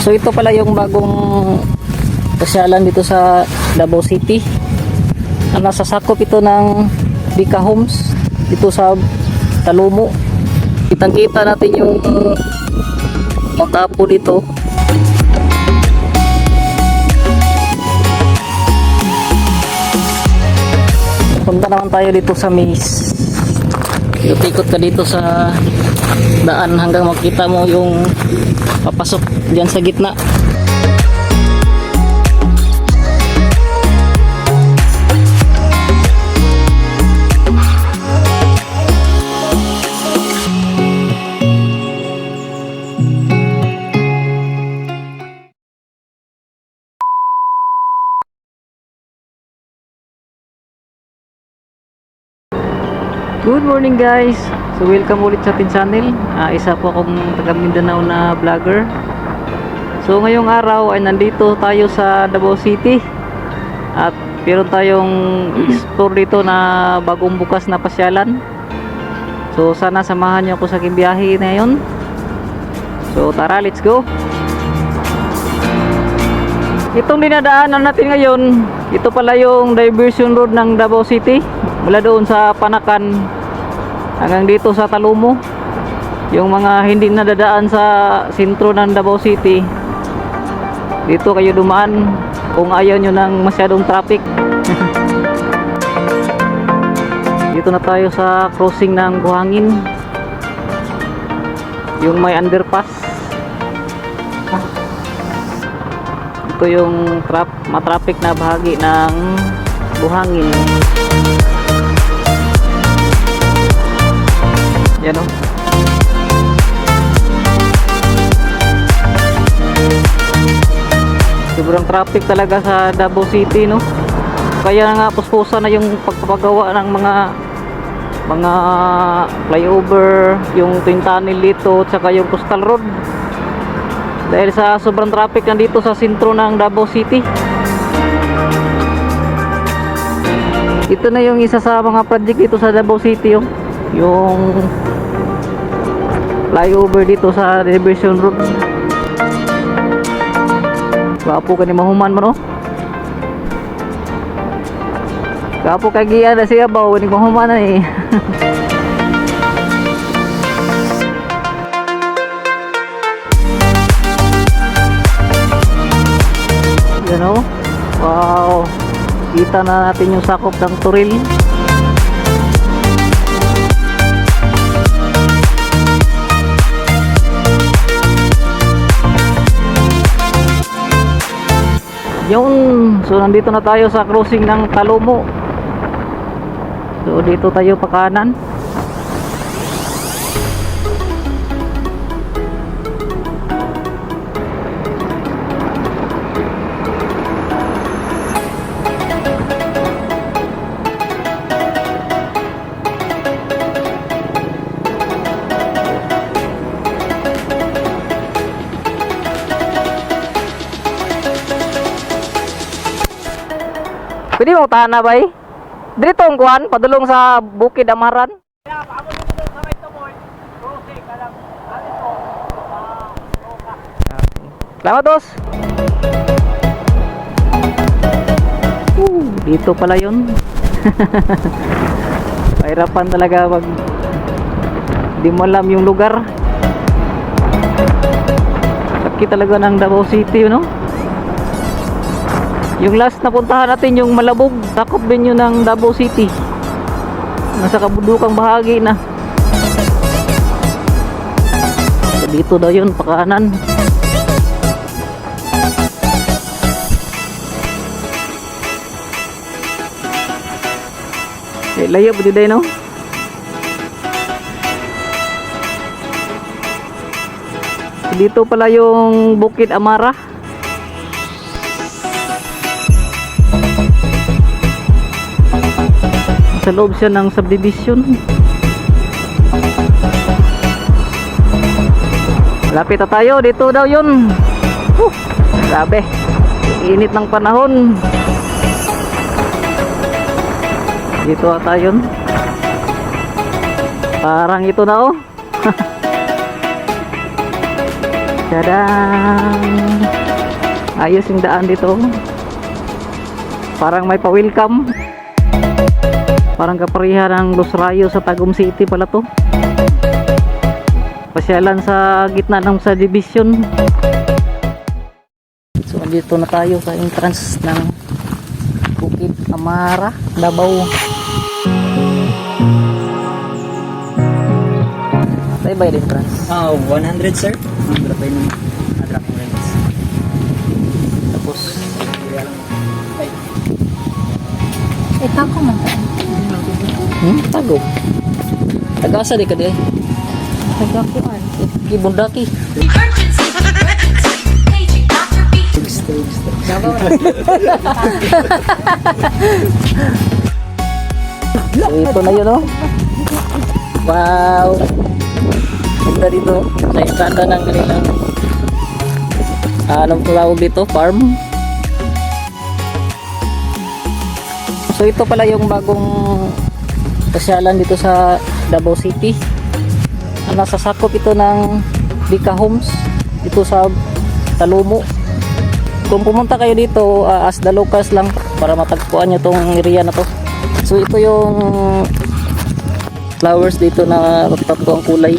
So ito pala yung bagong pasyalan dito sa Davao City. Nasa sakop ito ng Bika Homes dito sa Talumo. Kitang-kita natin yung makapo dito. Punta naman tayo dito sa maze. Ikot ka dito sa daan hanggang makita mo yung papasok diyan sa gitna. Good morning guys! So welcome ulit sa ating channel. Isa po akong taga Mindanao na vlogger. So ngayong araw ay nandito tayo sa Davao City. At meron tayong explore dito na bagong bukas na pasyalan. So sana samahan niyo ako sa aking biyahe na yun. So tara, let's go! Itong dinadaanan natin ngayon, ito pala yung diversion road ng Davao City. Mula doon sa Panakan hanggang dito sa Talumo. Yung mga hindi nadadaan sa sentro ng Davao City, dito kayo dumaan kung ayaw nyo ng masyadong traffic. Dito na tayo sa crossing ng Buhangin, yung may underpass. Ito yung matraffic na bahagi ng Buhangin. Yan o. Sobrang traffic talaga sa Davao City, no? Kaya nga puspusan na yung pagpapagawa ng mga flyover, yung twin tunnel dito, at saka yung coastal road. Dahil sa sobrang traffic nandito sa sentro ng Davao City. Ito na yung isa sa mga project dito sa Davao City, yung flyover dito sa Diversion Road. Kapo ka ni mahuman mo, no? Kapo kagiya na siya ba? Ni mahuman na eh. Yan o. Wow. Kita na natin yung sakop ng Turil. Yun, so nandito na tayo sa crossing ng Talumo. So dito tayo pa kanan. Pwede mo tahan na ba eh? Dito ang kuhan, padulong sa Bukid Amaran. Salamat dos. Dito pala yun. Pahirapan talaga pag di mo alam yung lugar. Sakit talaga ng Davao City, no? Yung last na puntahan natin yung Malabog, sakop din yun ng Davao City. Nasa kabundukang bahagi na. So, dito daw yun, pakanan. Layo po dito, no? Dito pala yung Bukid Amara. Sa loob siya ng subdivision. Lapit na tayo, dito daw yun. Grabe, init ng panahon. Dito ata yun. Parang ito na, oh. Tadang! Ayos yung daan dito. Parang may pa-welcome. Parang kaparihan ng Los Rayos sa Tagum City pala to. Pasyalan sa gitna ng sa division. So dito na tayo sa entrance ng Bukid Amara, Davao. Tayo ba yung entrance? 100 sir. Berapa ini? Ada range. Tapos Tako man ta. Tagum. Tagasa di ka di. Tagakuan. Gibundaki. So ito na yun, oh. Wow. Ganda dito. Sa entrada ng kanilang anong tawag dito? Farm. So ito pala yung bagong pasyalan dito sa Davao City. Nasasakop ito ng Bika Homes dito sa Talumo. Kung pumunta kayo dito as the locals lang para matagpuan nyo tong area na to. So ito yung flowers dito na tatlo ang kulay.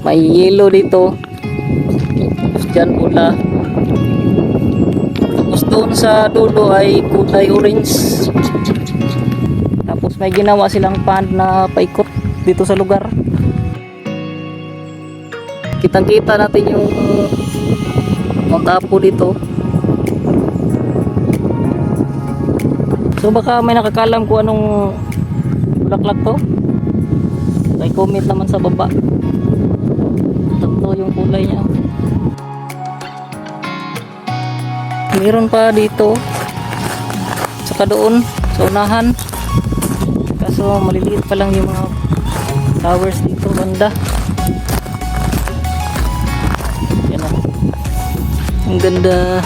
May yellow dito. Tapos dyan pula. Tapos doon sa dulo ay kulay orange. Tapos may ginawa silang pond na paikot dito sa lugar. Kitang-kita natin yung Mount Apo dito. So baka may nakakalam kung anong bulaklak to. Ay comment naman sa baba. Tatlo yung kulay niya. Meron pa dito. Saka doon sa unahan. Kaso maliliit pa lang yung mga flowers dito banda. Yan o. Ang ganda.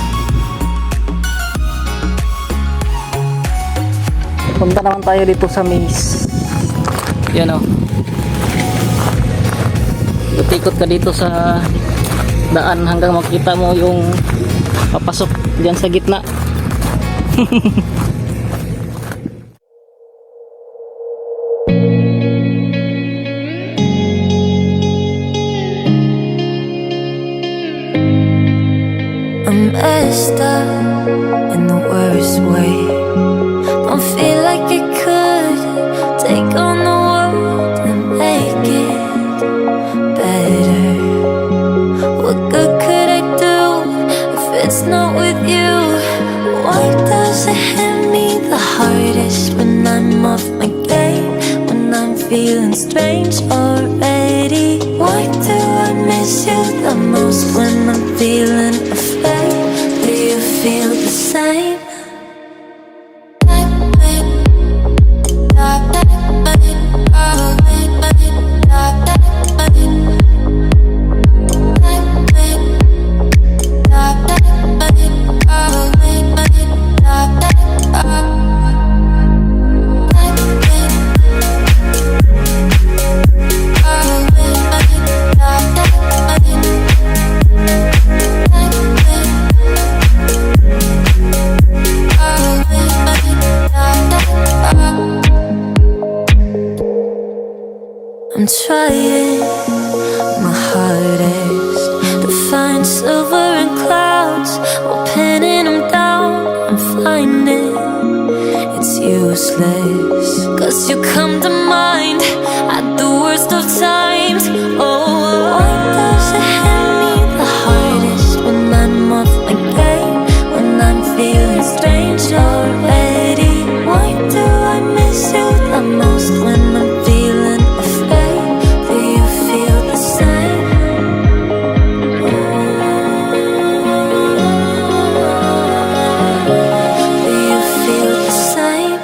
Punta naman tayo dito sa maze. Yan o. Ikot ka dito sa daan hanggang makita mo yung papasok dyan sa gitna. I'm messed up in the worst way. Don't feel like I could take on the world and make it better. What good could I do if it's not with you? Why does it hit me the hardest when I'm off my game? When I'm feeling strange already? Why do I miss you the most when I'm feeling afraid? Do you feel the same? I'm trying my hardest to find silver in clouds while pinning them down. I'm finding it's useless, 'cause you come to mind at the worst of times. Oh, why does it hit me the hardest when I'm off my game? When I'm feeling strange already? Why do I miss you the most when I'm feeling afraid? Do you feel the same? Do you feel the same?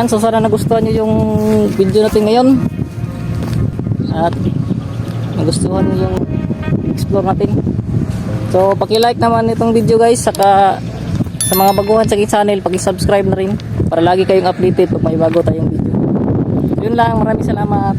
Yan, so sana nagustuhan nyo yung video natin ngayon. At nagustuhan nyo yung explore natin. So paki-like naman itong video guys, saka sa mga baguhan sa aking channel, paki-subscribe na rin para lagi kayong updated pag may bago tayong video. Yun lang, maraming salamat.